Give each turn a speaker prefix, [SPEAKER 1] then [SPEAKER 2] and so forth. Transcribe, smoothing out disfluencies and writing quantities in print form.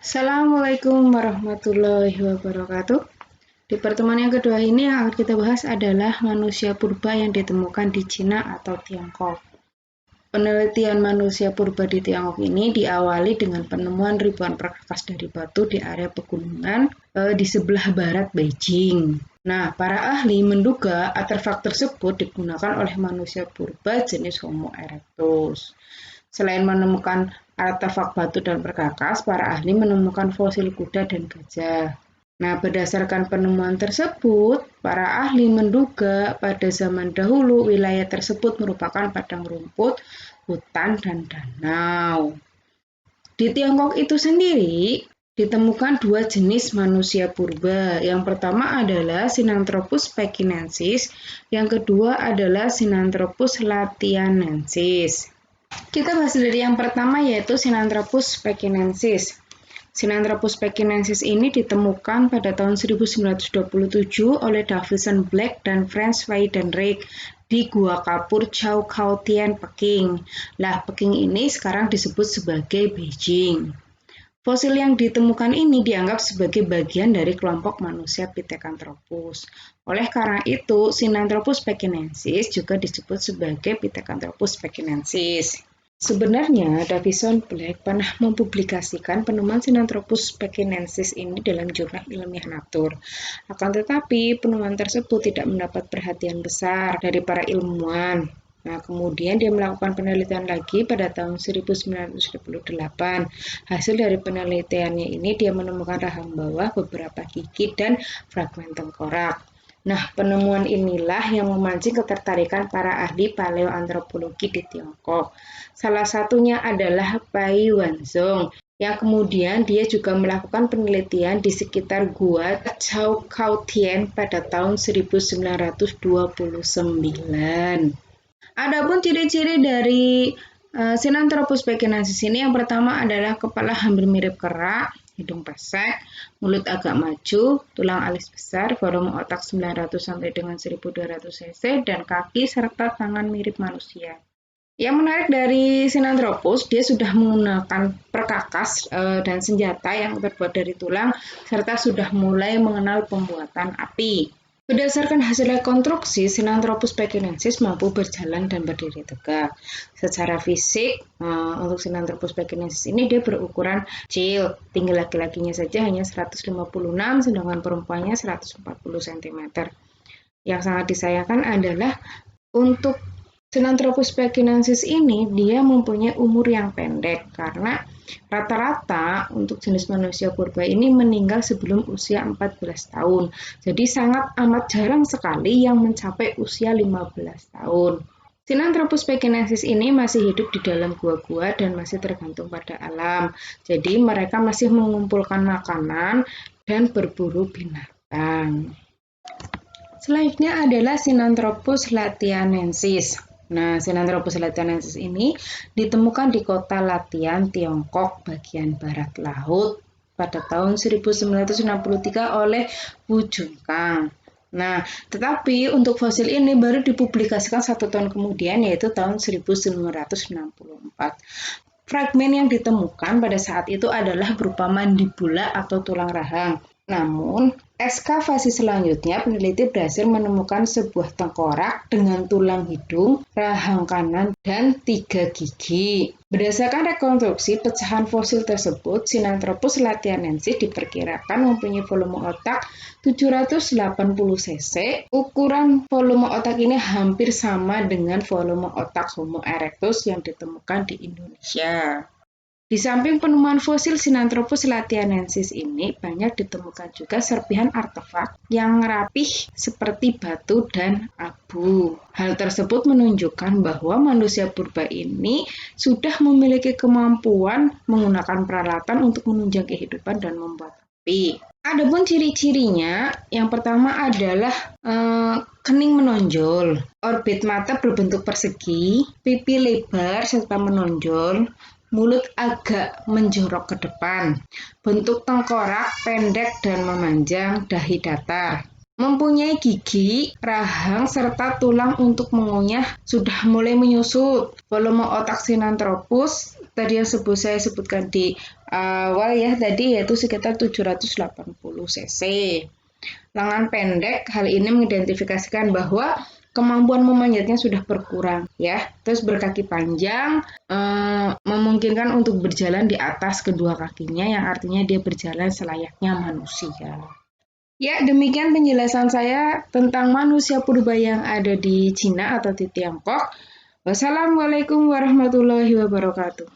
[SPEAKER 1] Assalamualaikum warahmatullahi wabarakatuh. Di pertemuan yang kedua ini yang akan kita bahas adalah manusia purba yang ditemukan di Cina atau Tiongkok. Penelitian manusia purba di Tiongkok ini diawali dengan penemuan ribuan perkakas dari batu di area pegunungan di sebelah barat Beijing. Nah, para ahli menduga artefak tersebut digunakan oleh manusia purba jenis Homo erectus. Selain menemukan artefak batu dan perkakas, para ahli menemukan fosil kuda dan gajah. Nah, berdasarkan penemuan tersebut, para ahli menduga pada zaman dahulu wilayah tersebut merupakan padang rumput, hutan, dan danau. Di Tiongkok itu sendiri, ditemukan dua jenis manusia purba. Yang pertama adalah Sinanthropus pekinensis, yang kedua adalah Sinanthropus latianensis. Kita bahas dari yang pertama yaitu Sinanthropus pekinensis. Sinanthropus pekinensis ini ditemukan pada tahun 1927 oleh Davison Black dan Franz Weidenreich di Gua Kapur Chao Khao Tien, Peking. Lah, Peking ini sekarang disebut sebagai Beijing. Fosil yang ditemukan ini dianggap sebagai bagian dari kelompok manusia Pithecanthropus. Oleh karena itu, Sinanthropus pekinensis juga disebut sebagai Pithecanthropus pekinensis. Sebenarnya, Davison Black pernah mempublikasikan penemuan Sinanthropus pekinensis ini dalam jurnal ilmiah Nature. Akan tetapi, penemuan tersebut tidak mendapat perhatian besar dari para ilmuwan. Nah, kemudian dia melakukan penelitian lagi pada tahun 1928. Hasil dari penelitiannya ini dia menemukan rahang bawah, beberapa gigi, dan fragmen tengkorak. Nah, penemuan inilah yang memancing ketertarikan para ahli paleoantropologi di Tiongkok. Salah satunya adalah Pai Wanzhong, yang kemudian dia juga melakukan penelitian di sekitar Gua Chao Khao Tien pada tahun 1929. Adapun ciri-ciri dari Sinanthropus pekinensis ini yang pertama adalah kepala hampir mirip kera, hidung pesek, mulut agak maju, tulang alis besar, volume otak 900 sampai dengan 1200 cc, dan kaki serta tangan mirip manusia. Yang menarik dari Sinanthropus, dia sudah menggunakan perkakas dan senjata yang terbuat dari tulang, serta sudah mulai mengenal pembuatan api. Berdasarkan hasil rekonstruksi, Sinanthropus pekinensis mampu berjalan dan berdiri tegak. Secara fisik, untuk Sinanthropus pekinensis ini dia berukuran kecil, tinggi laki-lakinya saja hanya 156, sedangkan perempuannya 140 cm. Yang sangat disayangkan adalah untuk Sinanthropus pekinensis ini dia mempunyai umur yang pendek karena rata-rata untuk jenis manusia purba ini meninggal sebelum usia 14 tahun. Jadi sangat amat jarang sekali yang mencapai usia 15 tahun. Sinanthropus pekinensis ini masih hidup di dalam gua-gua dan masih tergantung pada alam. Jadi mereka masih mengumpulkan makanan dan berburu binatang. Selanjutnya adalah Sinanthropus latianensis. Nah, Sinanthropus latianensis ini ditemukan di kota Latian, Tiongkok, bagian barat laut pada tahun 1963 oleh Wu Junkang. Nah, tetapi untuk fosil ini baru dipublikasikan 1 tahun kemudian, yaitu tahun 1964. Fragmen yang ditemukan pada saat itu adalah berupa mandibula atau tulang rahang. Namun, ekskavasi selanjutnya peneliti berhasil menemukan sebuah tengkorak dengan tulang hidung, rahang kanan, dan 3 gigi. Berdasarkan rekonstruksi pecahan fosil tersebut, Sinanthropus latianensis diperkirakan mempunyai volume otak 780 cc. Ukuran volume otak ini hampir sama dengan volume otak Homo erectus yang ditemukan di Indonesia. Di samping penemuan fosil Sinanthropus latianensis ini, banyak ditemukan juga serpihan artefak yang rapih seperti batu dan abu. Hal tersebut menunjukkan bahwa manusia purba ini sudah memiliki kemampuan menggunakan peralatan untuk menunjang kehidupan dan membuat api. Adapun ciri-cirinya, yang pertama adalah kening menonjol, orbit mata berbentuk persegi, pipi lebar serta menonjol, mulut agak menjorok ke depan, bentuk tengkorak pendek dan memanjang, dahi datar. Mempunyai gigi, rahang, serta tulang untuk mengunyah sudah mulai menyusut. Volume otak Sinanthropus tadi yang saya sebutkan di awal ya tadi, yaitu sekitar 780 cc. Lengan pendek, hal ini mengidentifikasikan bahwa kemampuan memanjatnya sudah berkurang ya. Terus berkaki panjang memungkinkan untuk berjalan di atas kedua kakinya, yang artinya dia berjalan selayaknya manusia. Ya, demikian penjelasan saya tentang manusia purba yang ada di Cina atau di Tiongkok. Wassalamualaikum warahmatullahi wabarakatuh.